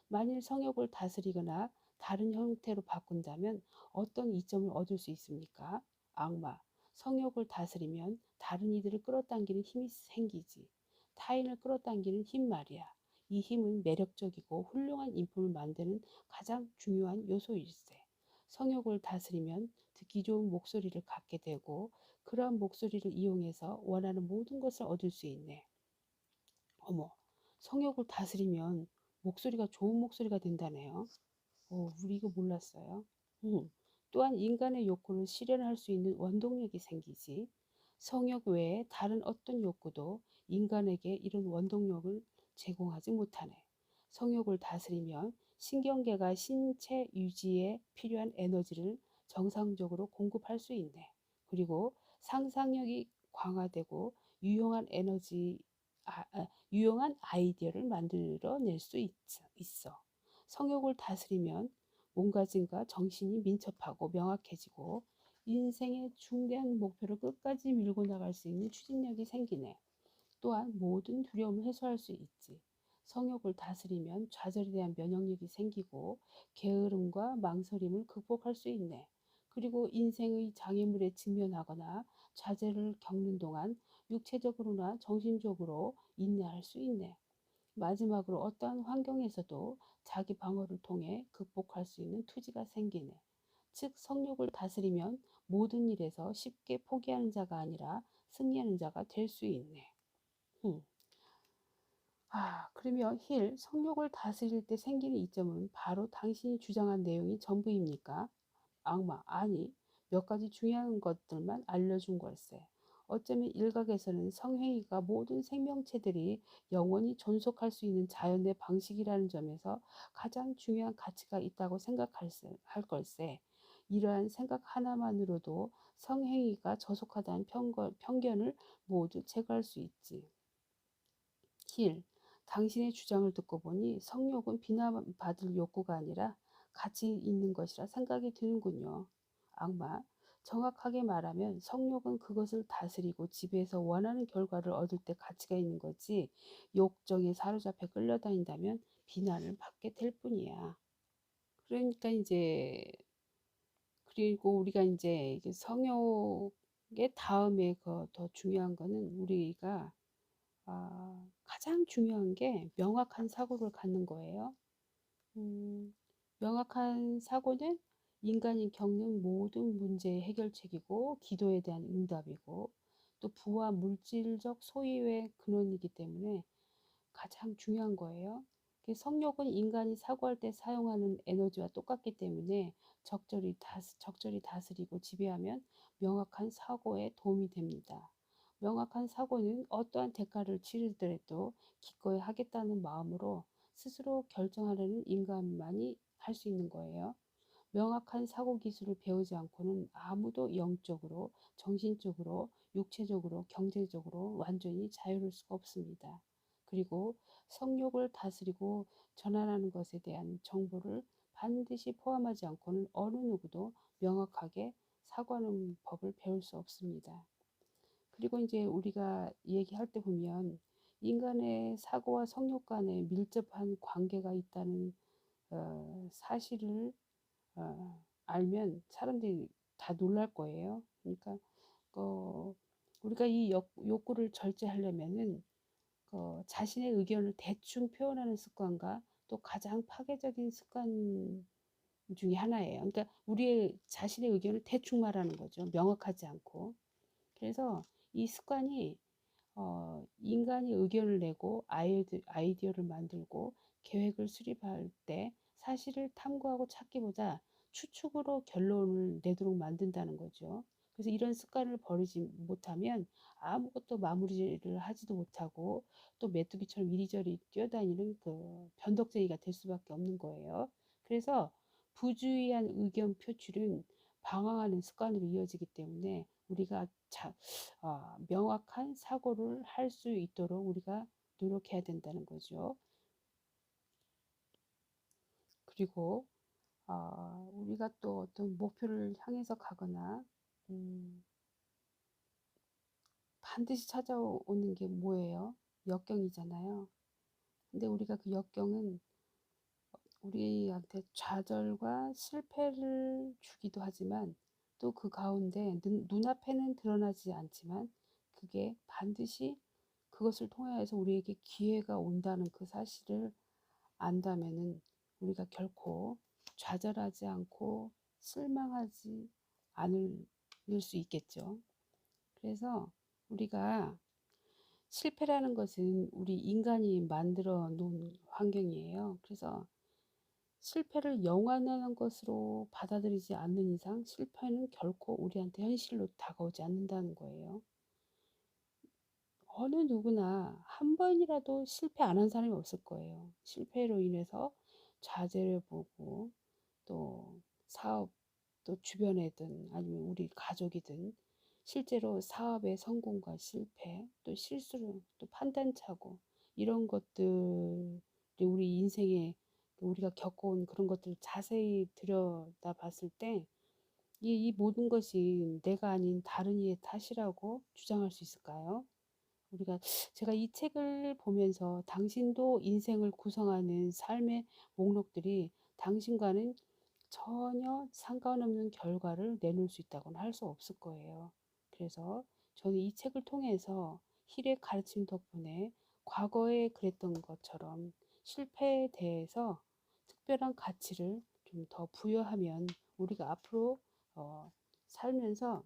만일 성욕을 다스리거나 다른 형태로 바꾼다면 어떤 이점을 얻을 수 있습니까? 악마, 성욕을 다스리면 다른 이들을 끌어당기는 힘이 생기지. 타인을 끌어당기는 힘 말이야. 이 힘은 매력적이고 훌륭한 인품을 만드는 가장 중요한 요소일세. 성욕을 다스리면 듣기 좋은 목소리를 갖게 되고 그러한 목소리를 이용해서 원하는 모든 것을 얻을 수 있네. 어머, 성욕을 다스리면 목소리가 좋은 목소리가 된다네요. 우리 이거 몰랐어요. 또한 인간의 욕구를 실현할 수 있는 원동력이 생기지. 성욕 외에 다른 어떤 욕구도 인간에게 이런 원동력을 제공하지 못하네. 성욕을 다스리면 신경계가 신체 유지에 필요한 에너지를 정상적으로 공급할 수 있네. 그리고 상상력이 강화되고 유용한 유용한 아이디어를 만들어낼 수 있어. 성욕을 다스리면 몸가짐과 정신이 민첩하고 명확해지고 인생의 중대한 목표를 끝까지 밀고 나갈 수 있는 추진력이 생기네. 또한 모든 두려움을 해소할 수 있지. 성욕을 다스리면 좌절에 대한 면역력이 생기고 게으름과 망설임을 극복할 수 있네. 그리고 인생의 장애물에 직면하거나 좌절을 겪는 동안 육체적으로나 정신적으로 인내할 수 있네. 마지막으로 어떠한 환경에서도 자기 방어를 통해 극복할 수 있는 투지가 생기네. 즉 성욕을 다스리면 모든 일에서 쉽게 포기하는 자가 아니라 승리하는 자가 될 수 있네. 음. 그러면 힐, 성욕을 다스릴 때 생기는 이점은 바로 당신이 주장한 내용이 전부입니까? 악마, 아니, 몇 가지 중요한 것들만 알려준 걸세. 어쩌면 일각에서는 성행위가 모든 생명체들이 영원히 존속할 수 있는 자연의 방식이라는 점에서 가장 중요한 가치가 있다고 할 걸세. 이러한 생각 하나만으로도 성행위가 저속하다는 편견을 모두 제거할 수 있지. 힐, 당신의 주장을 듣고 보니 성욕은 비난받을 욕구가 아니라 가치 있는 것이라 생각이 드는군요. 악마, 정확하게 말하면 성욕은 그것을 다스리고 지배해서 원하는 결과를 얻을 때 가치가 있는 거지 욕정에 사로잡혀 끌려다닌다면 비난을 받게 될 뿐이야. 그러니까 이제 그리고 우리가 이제 성욕의 다음에 더 중요한 거는 우리가 가장 중요한 게 명확한 사고를 갖는 거예요. 명확한 사고는 인간이 겪는 모든 문제의 해결책이고 기도에 대한 응답이고 또 부와 물질적 소유의 근원이기 때문에 가장 중요한 거예요. 성욕은 인간이 사고할 때 사용하는 에너지와 똑같기 때문에 적절히 다스리고 지배하면 명확한 사고에 도움이 됩니다. 명확한 사고는 어떠한 대가를 치르더라도 기꺼이 하겠다는 마음으로 스스로 결정하려는 인간만이 할 수 있는 거예요. 명확한 사고 기술을 배우지 않고는 아무도 영적으로, 정신적으로, 육체적으로, 경제적으로 완전히 자유로울 수가 없습니다. 그리고 성욕을 다스리고 전환하는 것에 대한 정보를 반드시 포함하지 않고는 어느 누구도 명확하게 사고하는 법을 배울 수 없습니다. 그리고 이제 우리가 얘기할 때 보면 인간의 사고와 성욕 간에 밀접한 관계가 있다는 사실을 알면 사람들이 다 놀랄 거예요. 그러니까 우리가 이 욕구를 절제하려면은 자신의 의견을 대충 표현하는 습관과 또 가장 파괴적인 습관 중에 하나예요. 그러니까 우리의 자신의 의견을 대충 말하는 거죠. 명확하지 않고. 그래서 이 습관이 인간이 의견을 내고 아이디어를 만들고 계획을 수립할 때 사실을 탐구하고 찾기보다 추측으로 결론을 내도록 만든다는 거죠. 그래서 이런 습관을 버리지 못하면 아무것도 마무리를 하지도 못하고 또 메뚜기처럼 이리저리 뛰어다니는 그 변덕쟁이가 될 수밖에 없는 거예요. 그래서 부주의한 의견 표출은 방황하는 습관으로 이어지기 때문에 우리가 명확한 사고를 할 수 있도록 우리가 노력해야 된다는 거죠. 그리고 우리가 또 어떤 목표를 향해서 가거나 반드시 찾아오는 게 뭐예요? 역경이잖아요. 근데 우리가 그 역경은 우리한테 좌절과 실패를 주기도 하지만 또 그 가운데 눈앞에는 드러나지 않지만 그게 반드시 그것을 통해서 우리에게 기회가 온다는 그 사실을 안다면은 우리가 결코 좌절하지 않고 실망하지 않을 수 있겠죠. 그래서 우리가 실패라는 것은 우리 인간이 만들어 놓은 환경이에요. 그래서 실패를 영원한 것으로 받아들이지 않는 이상 실패는 결코 우리한테 현실로 다가오지 않는다는 거예요. 어느 누구나 한 번이라도 실패 안 한 사람이 없을 거예요. 실패로 인해서 좌절을 보고 또 사업, 또 주변에든 아니면 우리 가족이든 실제로 사업의 성공과 실패, 또 실수로 또 판단차고 이런 것들이 우리 인생에 우리가 겪어온 그런 것들을 자세히 들여다 봤을 때 이 모든 것이 내가 아닌 다른 이의 탓이라고 주장할 수 있을까요? 우리가 제가 이 책을 보면서 당신도 인생을 구성하는 삶의 목록들이 당신과는 전혀 상관없는 결과를 내놓을 수 있다고는 할 수 없을 거예요. 그래서 저는 이 책을 통해서 힐의 가르침 덕분에 과거에 그랬던 것처럼 실패에 대해서 특별한 가치를 좀 더 부여하면 우리가 앞으로 살면서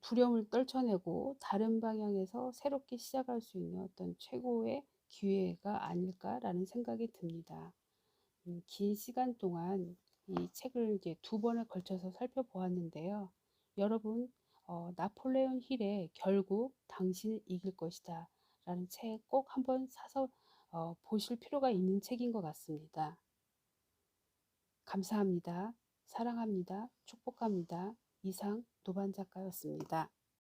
두려움을 떨쳐내고 다른 방향에서 새롭게 시작할 수 있는 어떤 최고의 기회가 아닐까라는 생각이 듭니다. 긴 시간 동안 이 책을 이제 두 번에 걸쳐서 살펴보았는데요. 여러분, 나폴레온 힐의 결국 당신은 이길 것이다 라는 책 꼭 한번 사서 보실 필요가 있는 책인 것 같습니다. 감사합니다. 사랑합니다. 축복합니다. 이상 노반 작가였습니다.